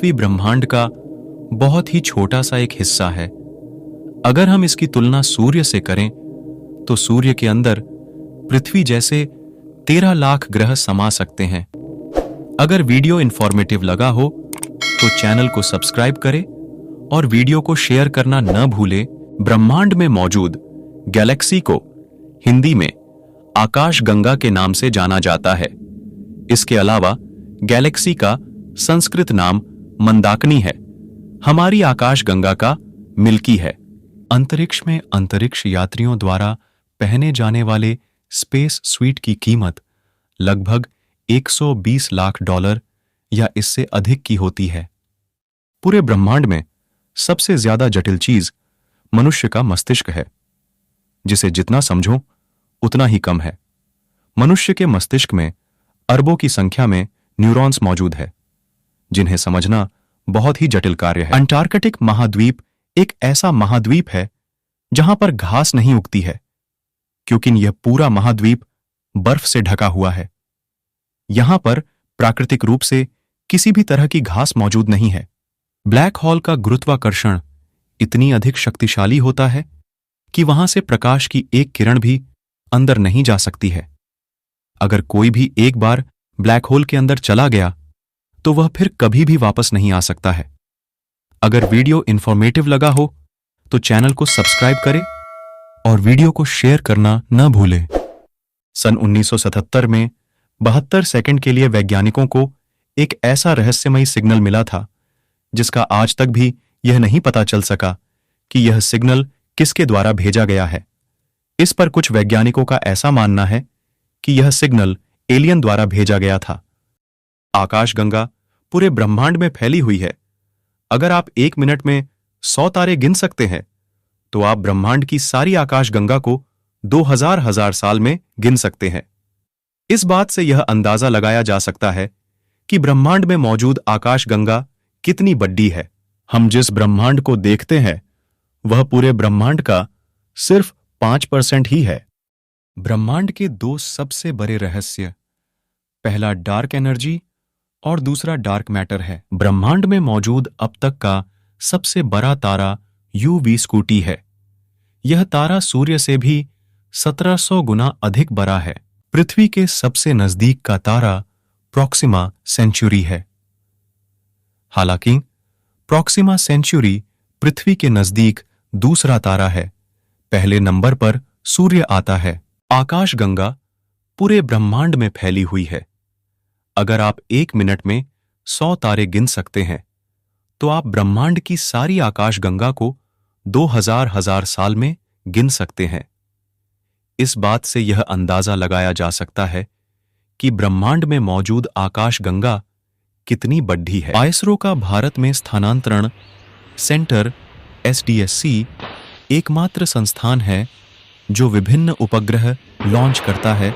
पृथ्वी ब्रह्मांड का बहुत ही छोटा सा एक हिस्सा है। अगर हम इसकी तुलना सूर्य से करें तो सूर्य के अंदर पृथ्वी जैसे 13 लाख ग्रह समा सकते हैं। अगर वीडियो इंफॉर्मेटिव लगा हो तो चैनल को सब्सक्राइब करें और वीडियो को शेयर करना न भूलें। ब्रह्मांड में मौजूद गैलेक्सी को हिंदी में आकाश गंगा के नाम से जाना जाता है। इसके अलावा गैलेक्सी का संस्कृत नाम मंदाकिनी है। हमारी आकाश गंगा का मिल्की है। अंतरिक्ष में अंतरिक्ष यात्रियों द्वारा पहने जाने वाले स्पेस सूट की कीमत लगभग 120 लाख डॉलर या इससे अधिक की होती है। पूरे ब्रह्मांड में सबसे ज्यादा जटिल चीज मनुष्य का मस्तिष्क है, जिसे जितना समझो उतना ही कम है। मनुष्य के मस्तिष्क में अरबों की संख्या में न्यूरॉन्स मौजूद है, जिन्हें समझना बहुत ही जटिल कार्य है। अंटार्कटिक महाद्वीप एक ऐसा महाद्वीप है जहां पर घास नहीं उगती है, क्योंकि यह पूरा महाद्वीप बर्फ से ढका हुआ है। यहां पर प्राकृतिक रूप से किसी भी तरह की घास मौजूद नहीं है। ब्लैक होल का गुरुत्वाकर्षण इतनी अधिक शक्तिशाली होता है कि वहां से प्रकाश की एक किरण भी अंदर नहीं जा सकती है। अगर कोई भी एक बार ब्लैक होल के अंदर चला गया तो वह फिर कभी भी वापस नहीं आ सकता है। अगर वीडियो इंफॉर्मेटिव लगा हो तो चैनल को सब्सक्राइब करें और वीडियो को शेयर करना न भूलें। सन 1977 में 72 सेकंड के लिए वैज्ञानिकों को एक ऐसा रहस्यमयी सिग्नल मिला था जिसका आज तक भी यह नहीं पता चल सका कि यह सिग्नल किसके द्वारा भेजा गया है। इस पर कुछ वैज्ञानिकों का ऐसा मानना है कि यह सिग्नल एलियन द्वारा भेजा गया था। आकाशगंगा पूरे ब्रह्मांड में फैली हुई है। अगर आप 1 मिनट में 100 तारे गिन सकते हैं तो आप ब्रह्मांड की सारी आकाशगंगा को 2000 साल में गिन सकते हैं। इस बात से यह अंदाजा लगाया जा सकता है कि ब्रह्मांड में मौजूद आकाशगंगा कितनी बड़ी है। हम जिस ब्रह्मांड को देखते हैं वह पूरे ब्रह्मांड का सिर्फ 5% ही है। ब्रह्मांड के 2 सबसे बड़े रहस्य, पहला डार्क एनर्जी और दूसरा डार्क मैटर है। ब्रह्मांड में मौजूद अब तक का सबसे बड़ा तारा UV स्कूटी है। यह तारा सूर्य से भी 1700 गुना अधिक बड़ा है। पृथ्वी के सबसे नजदीक का तारा प्रॉक्सिमा सेंचुरी है। हालांकि प्रॉक्सिमा सेंचुरी पृथ्वी के नजदीक दूसरा तारा है। पहले नंबर पर सूर्य आता है। आकाशगंगा पूरे ब्रह्मांड में फैली हुई है। अगर आप 1 मिनट में 100 तारे गिन सकते हैं तो आप ब्रह्मांड की सारी आकाशगंगा को 2000 साल में गिन सकते हैं। इस बात से यह अंदाजा लगाया जा सकता है कि ब्रह्मांड में मौजूद आकाशगंगा कितनी बड़ी है। आईएसआरओ का भारत में स्थानांतरण सेंटर SDSC एकमात्र संस्थान है जो विभिन्न उपग्रह लॉन्च करता है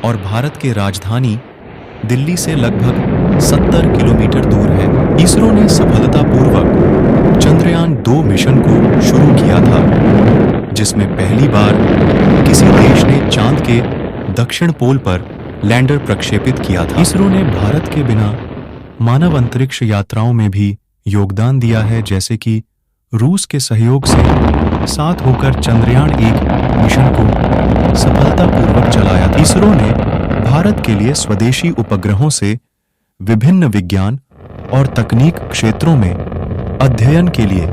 और भारत के राजधानी दिल्ली से लगभग 70 किलोमीटर दूर है। इसरो ने सफलतापूर्वक चंद्रयान 2 मिशन को शुरू किया था, जिसमें पहली बार किसी देश ने चांद के दक्षिण पोल पर लैंडर प्रक्षेपित किया था। इसरो ने भारत के बिना मानव अंतरिक्ष यात्राओं में भी योगदान दिया है, जैसे कि रूस के सहयोग से साथ होकर चंद्रयान 1 मिशन को सफलतापूर्वक चलाया था। इसरो ने भारत के लिए स्वदेशी उपग्रहों से विभिन्न विज्ञान और तकनीक क्षेत्रों में अध्ययन के लिए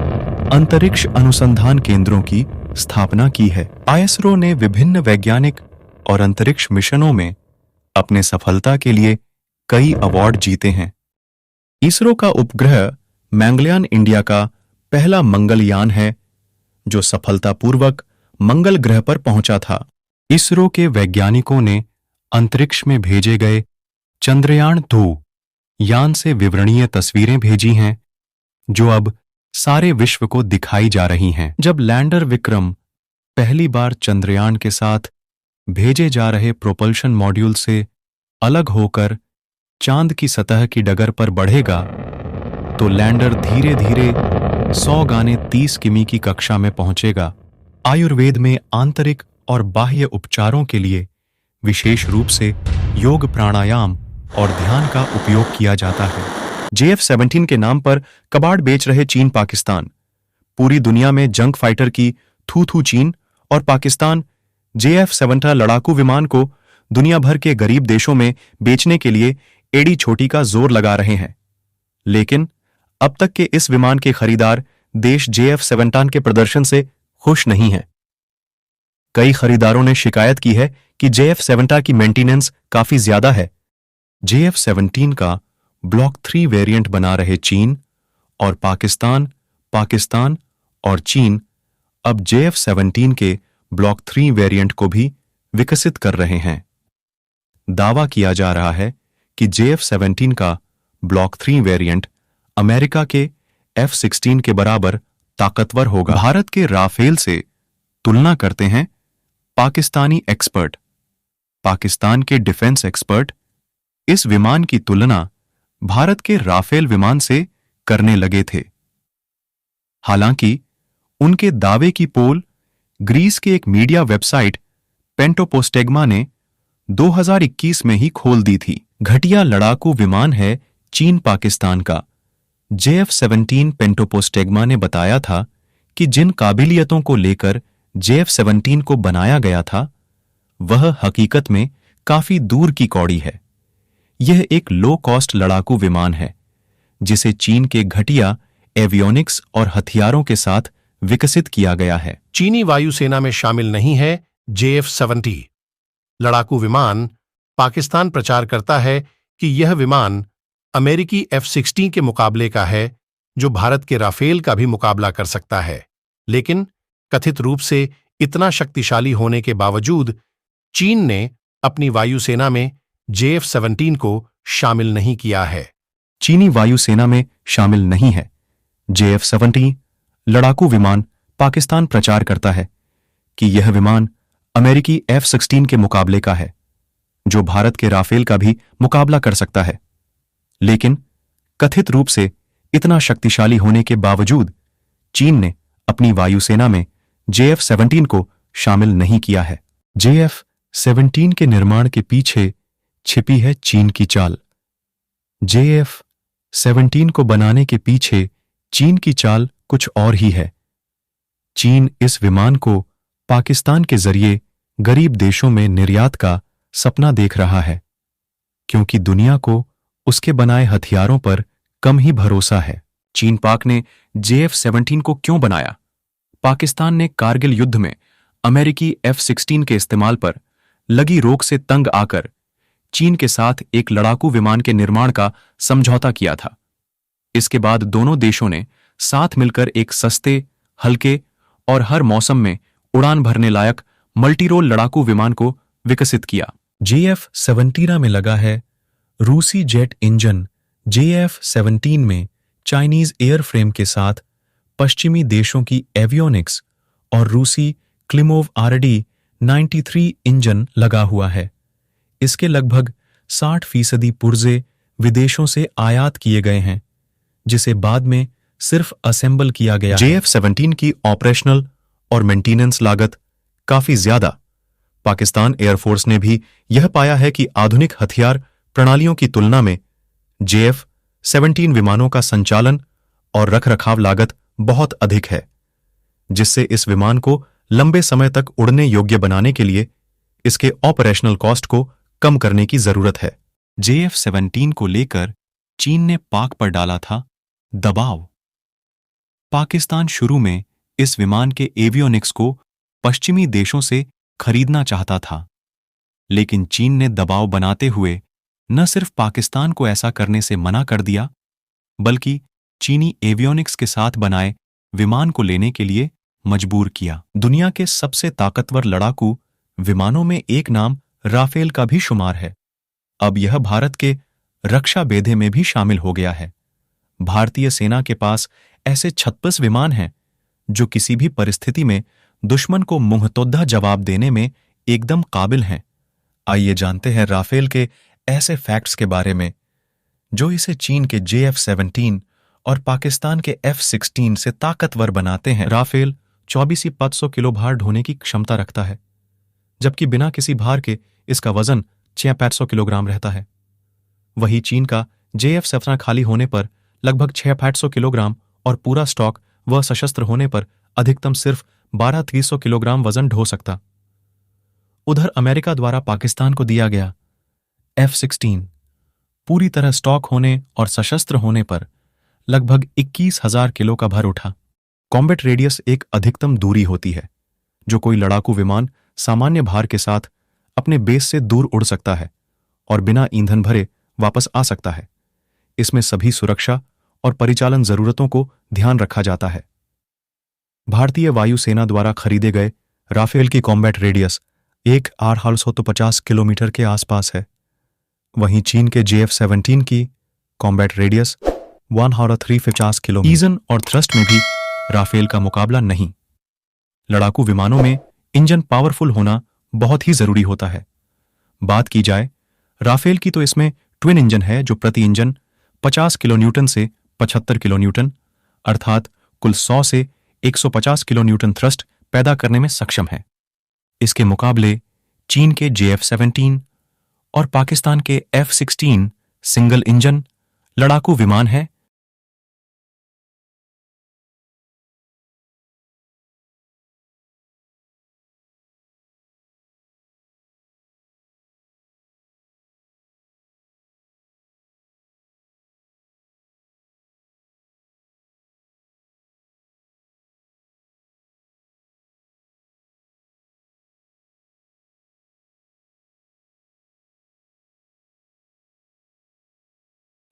अंतरिक्ष अनुसंधान केंद्रों की स्थापना की है। आईएसआरओ ने विभिन्न वैज्ञानिक और अंतरिक्ष मिशनों में अपने सफलता के लिए कई अवार्ड जीते हैं। इसरो का उपग्रह मंगलयान इंडिया का पहला मंगलयान है जो सफलतापूर्वक मंगल ग्रह पर पहुंचा था। इसरो के वैज्ञानिकों ने अंतरिक्ष में भेजे गए चंद्रयान 2 यान से विवरणीय तस्वीरें भेजी हैं, जो अब सारे विश्व को दिखाई जा रही हैं। जब लैंडर विक्रम पहली बार चंद्रयान के साथ भेजे जा रहे प्रोपल्शन मॉड्यूल से अलग होकर चांद की सतह की डगर पर बढ़ेगा तो लैंडर धीरे धीरे 100 गाने 30 किमी की कक्षा में पहुंचेगा। आयुर्वेद में आंतरिक और बाह्य उपचारों के लिए विशेष रूप से योग, प्राणायाम और ध्यान का उपयोग किया जाता है। JF-17 के नाम पर कबाड़ बेच रहे चीन पाकिस्तान। पूरी दुनिया में जंग फाइटर की थू थू चीन और पाकिस्तान JF-17 लड़ाकू विमान को दुनिया भर के गरीब देशों में बेचने के लिए एड़ी छोटी का जोर लगा रहे हैं। लेकिन अब तक के इस विमान के खरीदार देश JF-17 के प्रदर्शन से खुश नहीं हैं। कई खरीदारों ने शिकायत की है कि JF-17 की मेंटेनेंस काफी ज्यादा है। JF-17 का ब्लॉक 3 वेरिएंट बना रहे चीन और पाकिस्तान और चीन अब JF-17 के ब्लॉक 3 वेरिएंट को भी विकसित कर रहे हैं। दावा किया जा रहा है कि JF-17 का ब्लॉक 3 वेरिएंट अमेरिका के F-16 के बराबर ताकतवर होगा। भारत के राफेल से तुलना करते हैं पाकिस्तानी एक्सपर्ट। पाकिस्तान के डिफेंस एक्सपर्ट इस विमान की तुलना भारत के राफेल विमान से करने लगे थे। हालांकि उनके दावे की पोल ग्रीस के एक मीडिया वेबसाइट पेंटोपोस्टेग्मा ने 2021 में ही खोल दी थी। घटिया लड़ाकू विमान है चीन पाकिस्तान का। JF-17 पेंटोपोस्टेग्मा ने बताया था कि जिन काबिलियतों को लेकर JF-17 को बनाया गया था वह हकीकत में काफी दूर की कौड़ी है। यह एक लो कॉस्ट लड़ाकू विमान है जिसे चीन के घटिया एवियोनिक्स और हथियारों के साथ विकसित किया गया है। चीनी वायुसेना में शामिल नहीं है JF-17 लड़ाकू विमान। पाकिस्तान प्रचार करता है कि यह विमान अमेरिकी F-16 के मुकाबले का है, जो भारत के राफेल का भी मुकाबला कर सकता है। लेकिन कथित रूप से इतना शक्तिशाली होने के बावजूद चीन ने अपनी वायुसेना में JF-17 को शामिल नहीं किया है। चीनी वायुसेना में शामिल नहीं है JF-17 लड़ाकू विमान। पाकिस्तान प्रचार करता है कि यह विमान अमेरिकी F-16 के मुकाबले का है, जो भारत के राफेल का भी मुकाबला कर सकता है। लेकिन कथित रूप से इतना शक्तिशाली होने के बावजूद चीन ने अपनी वायुसेना में JF-17 को शामिल नहीं किया है। JF-17 के निर्माण के पीछे छिपी है चीन की चाल। JF-17 को बनाने के पीछे चीन की चाल कुछ और ही है। चीन इस विमान को पाकिस्तान के जरिए गरीब देशों में निर्यात का सपना देख रहा है, क्योंकि दुनिया को उसके बनाए हथियारों पर कम ही भरोसा है। चीन पाक ने JF-17 को क्यों बनाया? पाकिस्तान ने कारगिल युद्ध में अमेरिकी F-16 के इस्तेमाल पर लगी रोक से तंग आकर चीन के साथ एक लड़ाकू विमान के निर्माण का समझौता किया था। इसके बाद दोनों देशों ने साथ मिलकर एक सस्ते, हल्के और हर मौसम में उड़ान भरने लायक मल्टीरोल लड़ाकू विमान को विकसित किया। JF-17 में लगा है रूसी जेट इंजन। JF-17 में चाइनीज एयरफ्रेम के साथ पश्चिमी देशों की एवियोनिक्स और रूसी क्लिमोव RD-93 इंजन लगा हुआ है। इसके लगभग 60% पुर्जे विदेशों से आयात किए गए हैं, जिसे बाद में सिर्फ असेंबल किया गया। JF-17 की ऑपरेशनल और मेंटेनेंस लागत काफी ज्यादा। पाकिस्तान एयरफोर्स ने भी यह पाया है कि आधुनिक हथियार प्रणालियों की तुलना में JF-17 विमानों का संचालन और रखरखाव लागत बहुत अधिक है, जिससे इस विमान को लंबे समय तक उड़ने योग्य बनाने के लिए इसके ऑपरेशनल कॉस्ट को कम करने की जरूरत है। JF-17 को लेकर चीन ने पाक पर डाला था दबाव। पाकिस्तान शुरू में इस विमान के एवियोनिक्स को पश्चिमी देशों से खरीदना चाहता था, लेकिन चीन ने दबाव बनाते हुए न सिर्फ पाकिस्तान को ऐसा करने से मना कर दिया, बल्कि चीनी एवियोनिक्स के साथ बनाए विमान को लेने के लिए मजबूर किया। दुनिया के सबसे ताकतवर लड़ाकू विमानों में एक नाम राफेल का भी शुमार है। अब यह भारत के रक्षा बेधे में भी शामिल हो गया है। भारतीय सेना के पास ऐसे 36 विमान हैं जो किसी भी परिस्थिति में दुश्मन को मुंहतोड़ जवाब देने में एकदम काबिल हैं। आइए जानते हैं राफेल के ऐसे फैक्ट्स के बारे में जो इसे चीन के JF-17 और पाकिस्तान के F-16 से ताकतवर बनाते हैं। राफेल 24,500 किलो भार ढोने की क्षमता रखता है, जबकि बिना किसी भार के इसका वजन 6,500 किलोग्राम रहता है। वही चीन का JF-17 खाली होने पर लगभग 6,800 किलोग्राम और पूरा स्टॉक व सशस्त्र होने पर अधिकतम सिर्फ 1,200 किलोग्राम वजन ढो सकता। उधर अमेरिका द्वारा पाकिस्तान को दिया गया F-16 पूरी तरह स्टॉक होने और सशस्त्र होने पर लगभग 21,000 किलो का भर उठा। कॉम्बैट रेडियस एक अधिकतम दूरी होती है जो कोई लड़ाकू विमान सामान्य भार के साथ अपने बेस से दूर उड़ सकता है और बिना ईंधन भरे वापस आ सकता है। इसमें सभी सुरक्षा और परिचालन जरूरतों को ध्यान रखा जाता है। भारतीय वायुसेना द्वारा खरीदे गए राफेल की कॉम्बैट रेडियस 1,850 किलोमीटर के आसपास है। वहीं चीन के JF-17 की कॉम्बैट रेडियस 1,350 किलोमीटर। ईजन और थ्रस्ट में भी राफेल का मुकाबला नहीं। लड़ाकू विमानों में इंजन पावरफुल होना बहुत ही जरूरी होता है। बात की जाए राफेल की तो इसमें ट्विन इंजन है जो प्रति इंजन 50 किलोन्यूटन से 75 किलोन्यूटन अर्थात कुल 100 से 150 किलोन्यूटन थ्रस्ट पैदा करने में सक्षम है। इसके मुकाबले चीन के JF-17 और पाकिस्तान के F-16 सिंगल इंजन लड़ाकू विमान है।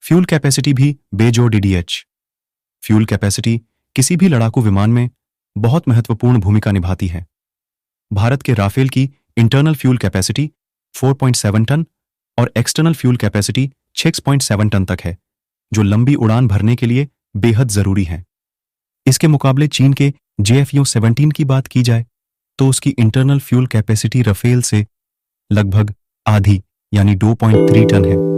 फ्यूल कैपेसिटी भी बेजोड़ DDH। फ्यूल कैपेसिटी किसी भी लड़ाकू विमान में बहुत महत्वपूर्ण भूमिका निभाती है। भारत के राफेल की इंटरनल फ्यूल कैपेसिटी 4.7 टन और एक्सटर्नल फ्यूल कैपेसिटी 6.7 टन तक है, जो लंबी उड़ान भरने के लिए बेहद जरूरी है। इसके मुकाबले चीन के JF-17 की बात की जाए तो उसकी इंटरनल फ्यूल कैपेसिटी राफेल से लगभग आधी यानी 2.3 टन है।